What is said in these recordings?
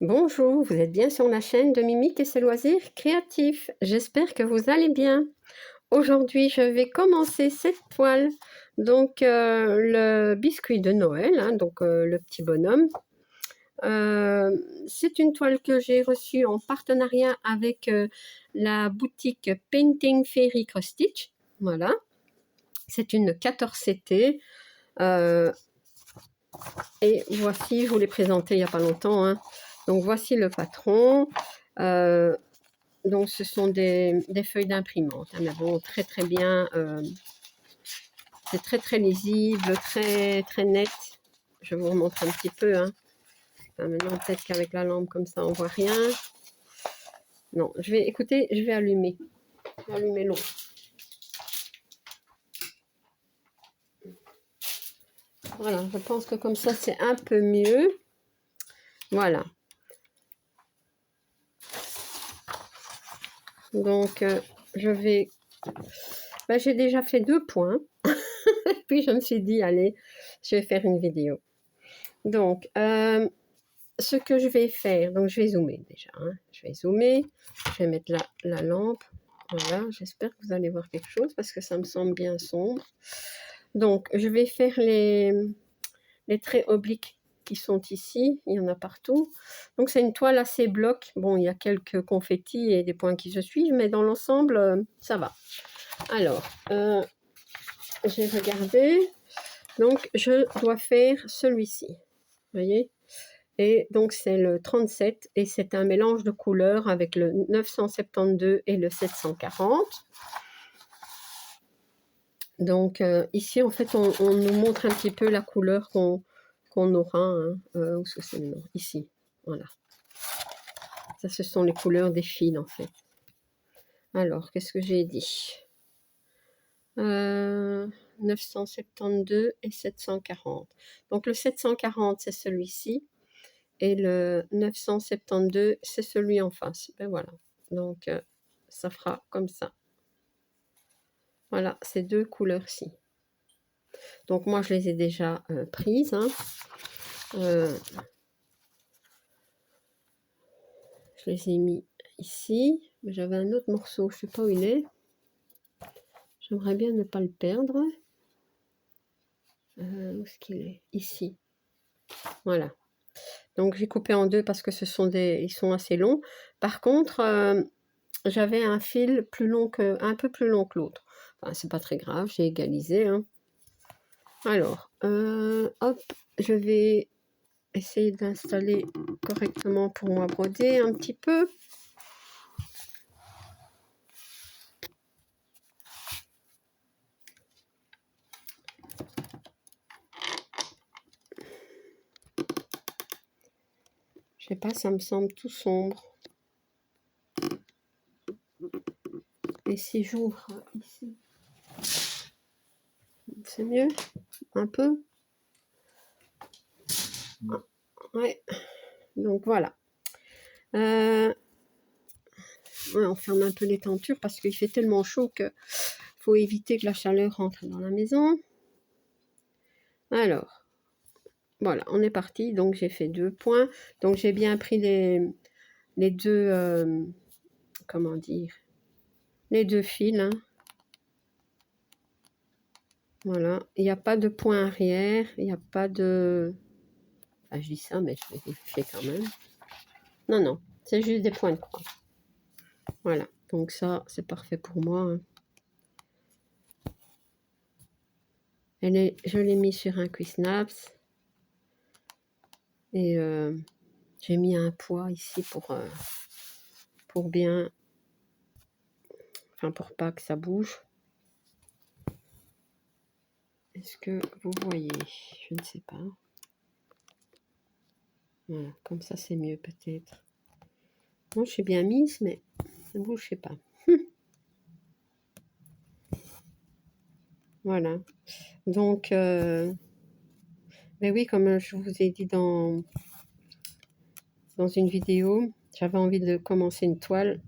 Bonjour, vous êtes bien sur la chaîne de Mimic et ses loisirs créatifs. J'espère que vous allez bien. Aujourd'hui, je vais commencer cette toile. Donc, le biscuit de Noël, le petit bonhomme. C'est une toile que j'ai reçue en partenariat avec la boutique Painting Fairy Cross Stitch. Voilà. C'est une 14CT. Et voici, je vous l'ai présenté il n'y a pas longtemps, hein. Donc voici le patron. Donc ce sont des feuilles d'imprimante, hein, mais bon, très très bien. C'est très très lisible, très très net. Je vous remontre un petit peu, hein. Enfin, maintenant peut-être qu'avec la lampe comme ça on voit rien. Non, je vais écouter, je vais allumer. Je vais allumer l'eau. Voilà, je pense que comme ça c'est un peu mieux. Voilà. Donc je vais... Ben, j'ai déjà fait 2 points. Puis je me suis dit, allez, je vais faire une vidéo. Donc, ce que je vais faire, donc je vais zoomer déjà. Hein. Je vais zoomer, je vais mettre la lampe. Voilà, j'espère que vous allez voir quelque chose parce que ça me semble bien sombre. Donc, je vais faire les traits obliques qui sont ici. Il y en a partout. Donc, c'est une toile assez bloc. Bon, il y a quelques confettis et des points qui se suivent, mais dans l'ensemble, ça va. Alors, j'ai regardé. Donc, je dois faire celui-ci. Vous voyez? Et donc, c'est le 37 et c'est un mélange de couleurs avec le 972 et le 740. Donc, ici, en fait, on nous montre un petit peu la couleur qu'on aura. Hein. Où est-ce que c'est le nom? Ici. Voilà. Ça, ce sont les couleurs des fils, en fait. Alors, qu'est-ce que j'ai dit? 972 et 740. Donc, le 740, c'est celui-ci. Et le 972, c'est celui en face. Ben voilà. Donc, ça fera comme ça. Voilà, ces deux couleurs-ci. Donc, moi, je les ai déjà prises. Hein. Je les ai mis ici. J'avais un autre morceau, je ne sais pas où il est. J'aimerais bien ne pas le perdre. Où est-ce qu'il est? Ici. Voilà. Donc, j'ai coupé en deux parce que ils sont assez longs. Par contre, j'avais un fil un peu plus long que l'autre. Enfin, c'est pas très grave, j'ai égalisé. Hein. Alors, hop, je vais essayer d'installer correctement pour moi broder un petit peu. Je sais pas, ça me semble tout sombre. Et si j'ouvre ici, c'est mieux? Un peu? Ouais, donc voilà. Ouais, on ferme un peu les tentures parce qu'il fait tellement chaud qu'il faut éviter que la chaleur rentre dans la maison. Alors, voilà, on est parti. Donc, j'ai fait 2 points. Donc, j'ai bien pris les deux, comment dire, les 2 fils. Hein. Voilà, il n'y a pas de point arrière, il n'y a pas de... Enfin, je dis ça, mais je vais vérifier quand même. Non, non, c'est juste des points de croix. Voilà, donc ça, c'est parfait pour moi. Hein. Je l'ai mis sur un Cuisnaps. Et j'ai mis un poids ici pour bien... Enfin, pour pas que ça bouge. Est-ce que vous voyez? Je ne sais pas. Voilà, comme ça, c'est mieux peut-être. Bon, je suis bien mise, mais ça bouge, je sais pas. Voilà. Donc, ben oui, comme je vous ai dit dans une vidéo, j'avais envie de commencer une toile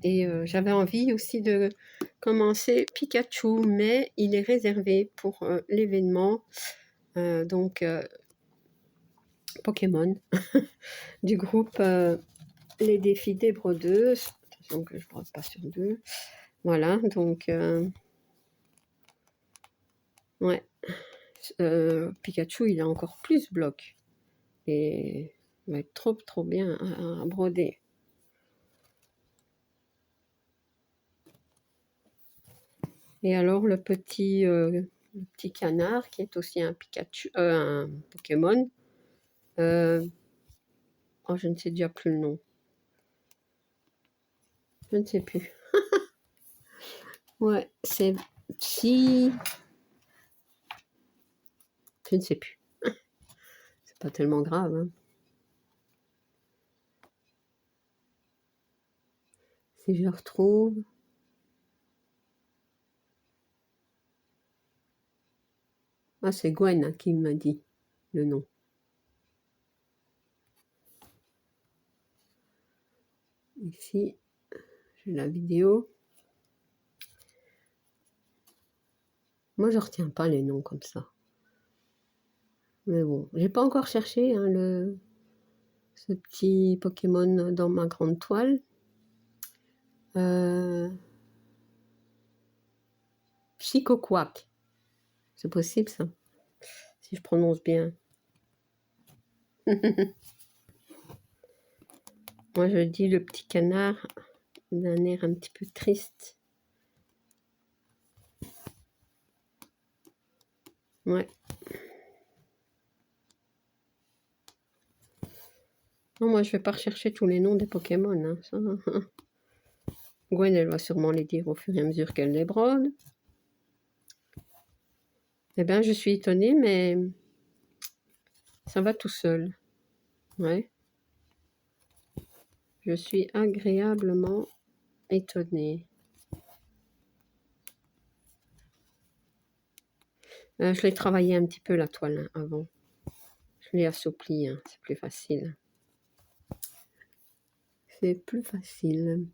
et j'avais envie aussi de commencer Pikachu, mais il est réservé pour l'événement. Donc, Pokémon du groupe Les Défis des Brodeuses. Attention que je ne brode pas sur deux. Voilà, donc ouais, Pikachu il a encore plus bloc et il va être trop bien à broder. Et alors le petit canard qui est aussi un Pikachu, un Pokémon. Oh, je ne sais déjà plus le nom. Je ne sais plus. Ouais, c'est si. Je ne sais plus. C'est pas tellement grave. Hein. Si je le retrouve. Ah, c'est Gwen hein, qui m'a dit le nom. Ici, j'ai la vidéo. Moi, je retiens pas les noms comme ça. Mais bon, j'ai pas encore cherché hein, ce petit Pokémon dans ma grande toile. Psychoquack. C'est possible ça, si je prononce bien. Moi, je dis le petit canard d'un air un petit peu triste. Ouais. Non, moi, je vais pas rechercher tous les noms des Pokémon. Hein, ça. Gwen, elle va sûrement les dire au fur et à mesure qu'elle les brode. Eh bien, je suis étonnée, mais ça va tout seul. Ouais. Je suis agréablement étonnée. Je l'ai travaillé un petit peu la toile hein, avant. Je l'ai assouplie, hein, c'est plus facile. C'est plus facile.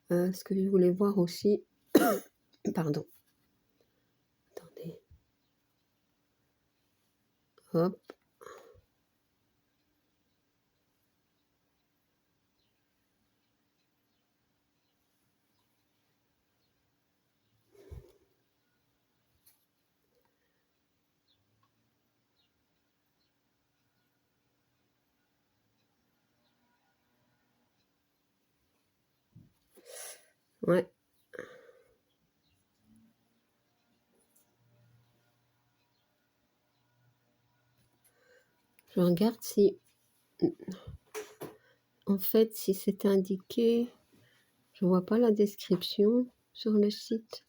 Ce que je voulais voir aussi... Pardon. Attendez. Hop. Ouais. Je regarde si... En fait, si c'est indiqué... Je vois pas la description sur le site.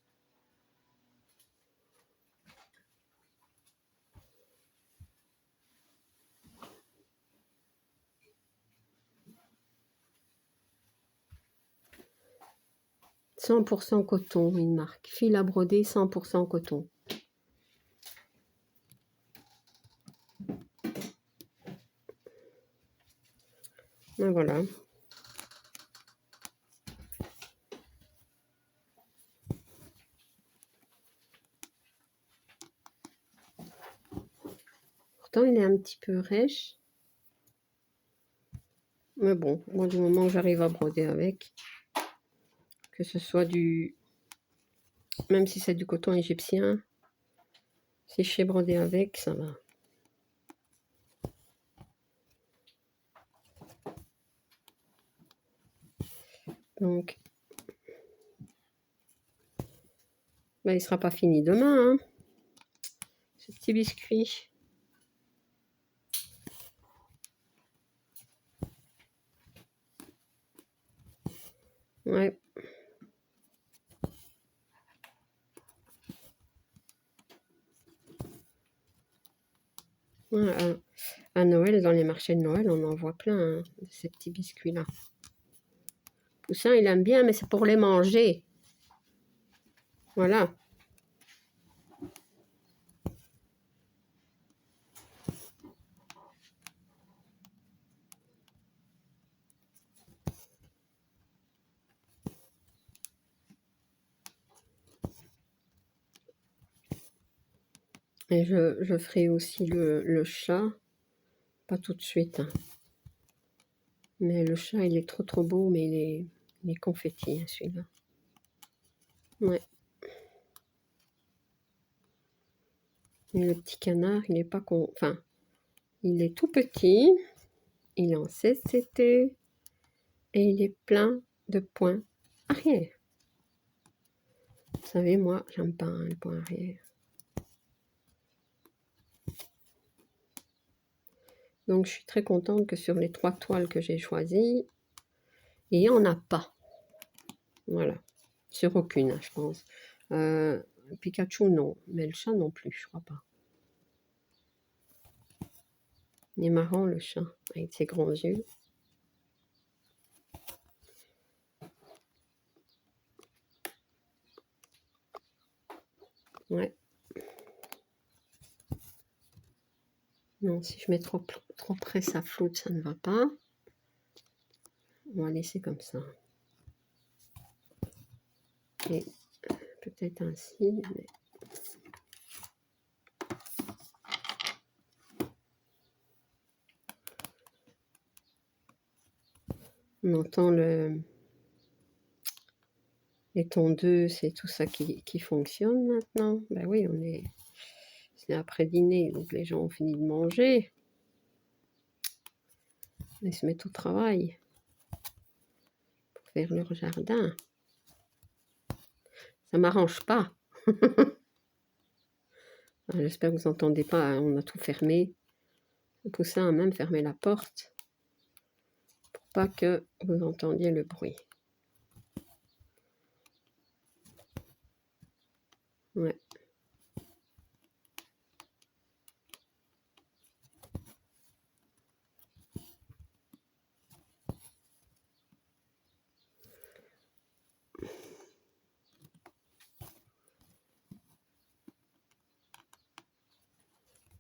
« 100% coton », il marque. Fil à broder 100% coton. Et voilà. Pourtant, il est un petit peu rêche. Mais bon, moi, du moment où j'arrive à broder avec, que ce soit du... Même si c'est du coton égyptien, si je sais broder avec, ça va. Donc, ben, il ne sera pas fini demain, hein, ce petit biscuit. Ouais. Ouais, à Noël, dans les marchés de Noël, on en voit plein hein, de ces petits biscuits-là. Poussin, il aime bien, mais c'est pour les manger. Voilà. Et je ferai aussi le chat, pas tout de suite, hein. Mais le chat, il est trop beau, mais il est confetti, hein, celui-là. Ouais. Et le petit canard, il est pas con... Enfin, il est tout petit, il est en CCT, et il est plein de points arrière. Vous savez, moi, j'aime pas hein, les points arrière. Donc, je suis très contente que sur les 3 toiles que j'ai choisies, il n'y en a pas. Voilà. Sur aucune, hein, je pense. Pikachu, non. Mais le chat, non plus, je crois pas. Il est marrant, le chat, avec ses grands yeux. Ouais. Non, si je mets trop près, ça floute, ça ne va pas. On va laisser comme ça. Et peut-être ainsi, mais... On entend les tondeuses et tout ça qui fonctionne maintenant. Ben oui, c'est après dîner, donc les gens ont fini de manger. Ils se mettent au travail pour faire leur jardin. Ça m'arrange pas. J'espère que vous n'entendez pas, hein, on a tout fermé. Le poussin a même fermé la porte pour pas que vous entendiez le bruit. Ouais.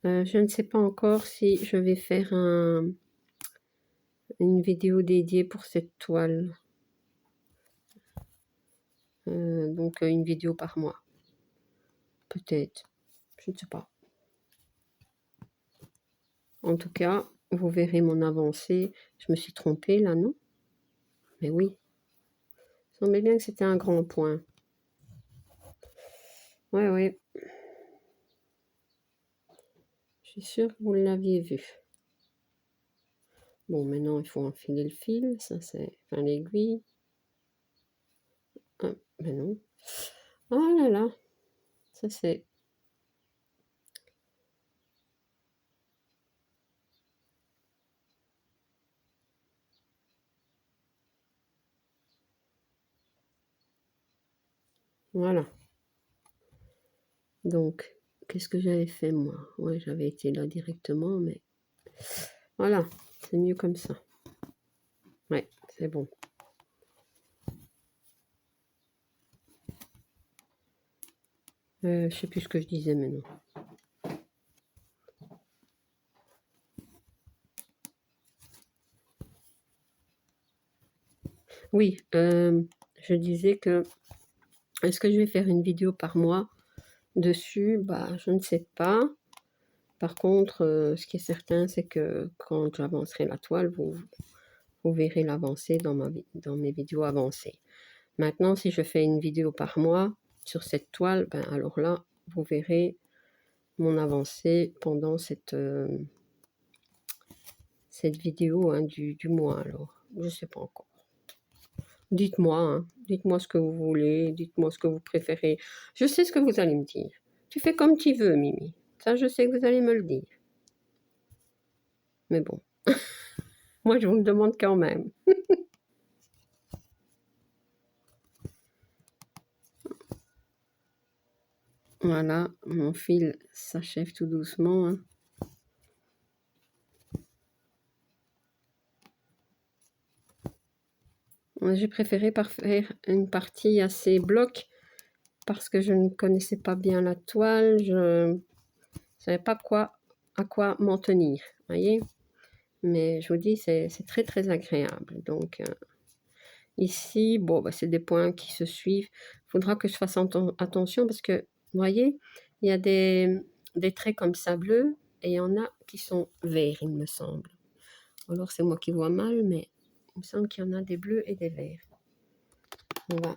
Je ne sais pas encore si je vais faire une vidéo dédiée pour cette toile. Donc une vidéo par mois. Peut-être. Je ne sais pas. En tout cas, vous verrez mon avancée. Je me suis trompée là, non? Mais oui. Il semblait bien que c'était un grand point. Ouais, ouais. Je suis sûre que vous l'aviez vu. Bon, maintenant, il faut enfiler le fil. Ça, c'est... Enfin, l'aiguille. Ah, mais non. Oh là là. Ça, c'est... Voilà. Donc, qu'est-ce que j'avais fait, moi? Ouais, j'avais été là directement, mais... Voilà. C'est mieux comme ça. Ouais, c'est bon. Je sais plus ce que je disais maintenant. Oui, je disais que est-ce que je vais faire une vidéo par mois dessus? Bah, je ne sais pas. Par contre, ce qui est certain, c'est que quand j'avancerai la toile, vous verrez l'avancée dans mes vidéos avancées. Maintenant, si je fais une vidéo par mois sur cette toile, ben alors là, vous verrez mon avancée pendant cette vidéo hein, du mois. Alors, je ne sais pas encore. Dites-moi, hein, dites-moi ce que vous voulez, dites-moi ce que vous préférez. Je sais ce que vous allez me dire. Tu fais comme tu veux, Mimi. Ça, je sais que vous allez me le dire. Mais bon, moi, je vous le demande quand même. Voilà, mon fil s'achève tout doucement. Hein. J'ai préféré faire une partie assez bloc parce que je ne connaissais pas bien la toile. Je ne savais pas à quoi m'en tenir. Voyez. Mais je vous dis, c'est très très agréable. Donc, ici, bon, bah, c'est des points qui se suivent. Il faudra que je fasse attention parce que, vous voyez, il y a des des traits comme ça bleus et il y en a qui sont verts, il me semble. Alors c'est moi qui vois mal, mais il me semble qu'il y en a des bleus et des verts. On va...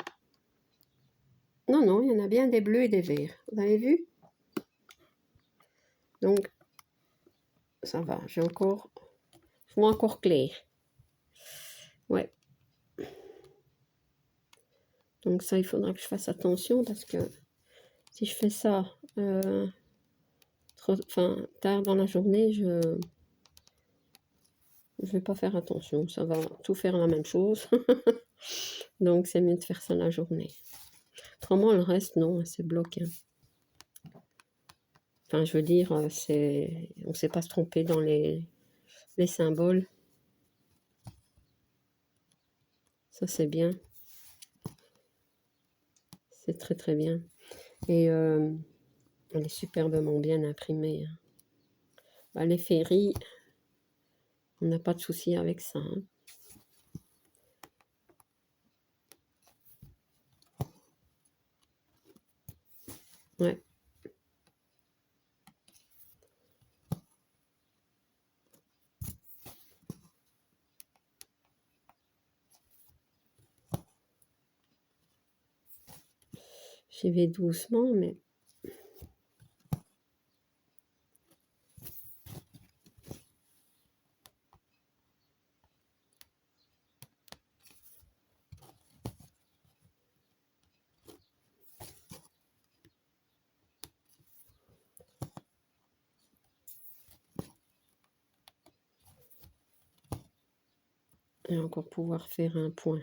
Non, non, il y en a bien des bleus et des verts. Vous avez vu? Donc, ça va, j'ai encore... Je vois encore clair. Ouais. Donc ça, il faudra que je fasse attention parce que si je fais ça tard dans la journée, je vais pas faire attention. Ça va tout faire la même chose. Donc c'est mieux de faire ça la journée. Autrement, le reste, non, c'est bloqué. Enfin, je veux dire, on ne sait pas se tromper dans les symboles. Ça, c'est bien. C'est très, très bien. Et elle est superbement bien imprimée. Bah, les féeries, on n'a pas de souci avec ça. Hein. Ouais. J'y vais doucement, mais... Et encore pouvoir faire un point.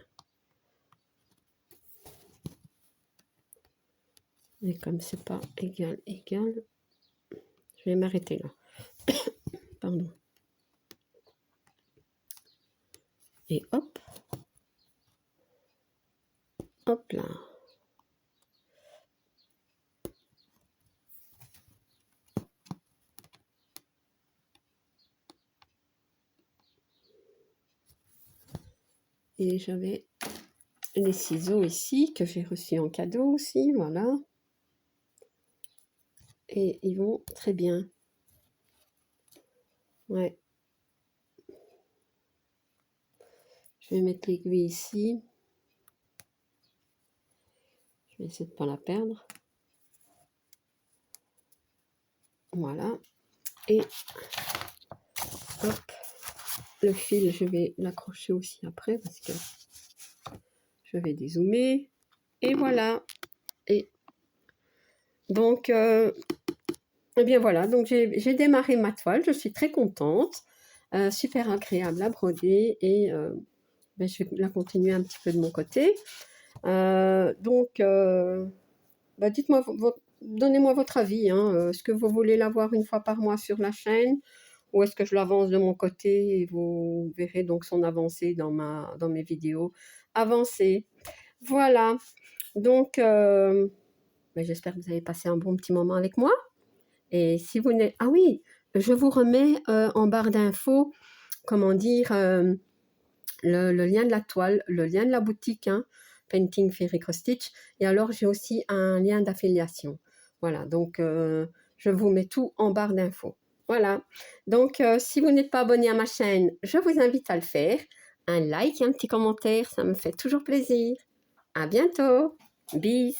Et comme c'est pas égal, je vais m'arrêter là. Pardon. Et hop. Hop là. Et j'avais les ciseaux ici que j'ai reçus en cadeau aussi, voilà. Et ils vont très bien. Ouais. Je vais mettre l'aiguille ici. Je vais essayer de ne pas la perdre. Voilà. Et hop, le fil, je vais l'accrocher aussi après parce que je vais dézoomer. Et voilà. Et donc, eh bien voilà, donc j'ai démarré ma toile, je suis très contente, super agréable à broder et ben, je vais la continuer un petit peu de mon côté. Donc, bah, dites-moi, donnez-moi votre avis, hein, est-ce que vous voulez la voir une fois par mois sur la chaîne ou est-ce que je l'avance de mon côté et vous verrez donc son avancée dans mes vidéos avancées. Voilà, donc ben, j'espère que vous avez passé un bon petit moment avec moi. Et si vous n'êtes... Ah oui, je vous remets en barre d'infos, comment dire, le lien de la toile, le lien de la boutique, hein, Painting Fairy Cross Stitch. Et alors, j'ai aussi un lien d'affiliation. Voilà, donc je vous mets tout en barre d'infos. Voilà, donc si vous n'êtes pas abonné à ma chaîne, je vous invite à le faire. Un like et un petit commentaire, ça me fait toujours plaisir. À bientôt. Bis.